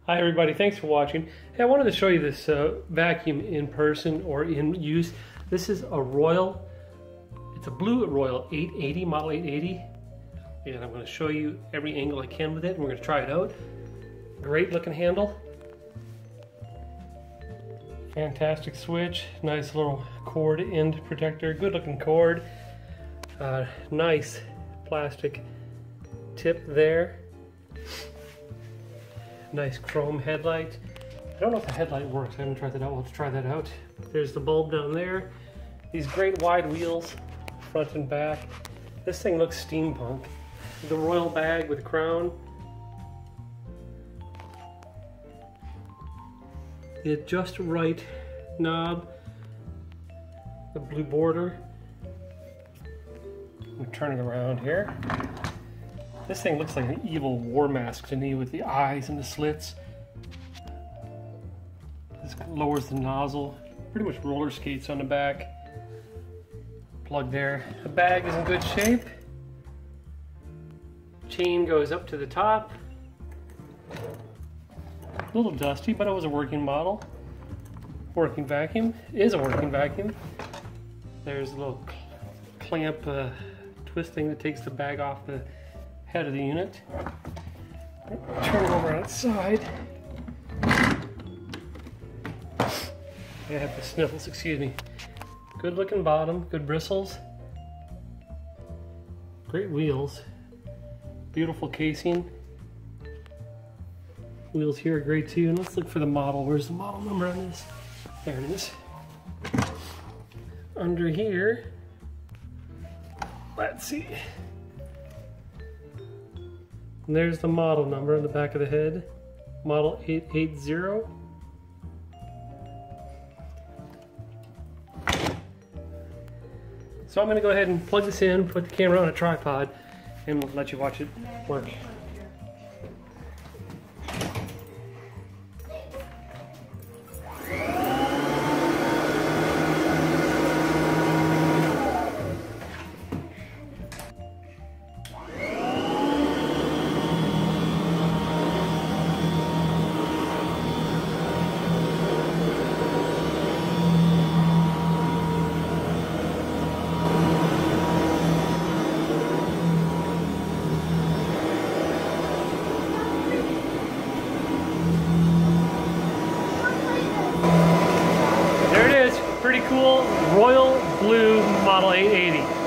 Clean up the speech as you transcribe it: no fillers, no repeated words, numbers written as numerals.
Hi everybody, thanks for watching. Hey, I wanted to show you this vacuum in person or in use. This is a Royal, it's a blue Royal 880, model 880. And I'm going to show you every angle I can with it and we're going to try it out. Great looking handle. Fantastic switch, nice little cord end protector, good looking cord. Nice plastic tip there. Nice chrome headlight. I don't know if the headlight works. I haven't tried that out. Let's try that out. There's the bulb down there. These great wide wheels, front and back. This thing looks steampunk. The Royal bag with a crown. The just right knob. The blue border. We'll turn it around here. This thing looks like an evil war mask to me with the eyes and the slits. This lowers the nozzle. Pretty much roller skates on the back. Plug there. The bag is in good shape. Chain goes up to the top. A little dusty, but it was a working model. Working vacuum. It is a working vacuum. There's a little clamp twist thing that takes the bag off the head of the unit. Turn it over on its side. I have the sniffles, excuse me. Good looking bottom, good bristles. Great wheels. Beautiful casing. Wheels here are great too. And let's look for the model. Where's the model number on this? There it is. Under here, let's see. And there's the model number on the back of the head. Model 880. So I'm going to go ahead and plug this in, put the camera on a tripod, and we'll let you watch it work. Pretty cool Royal Blue Model 880.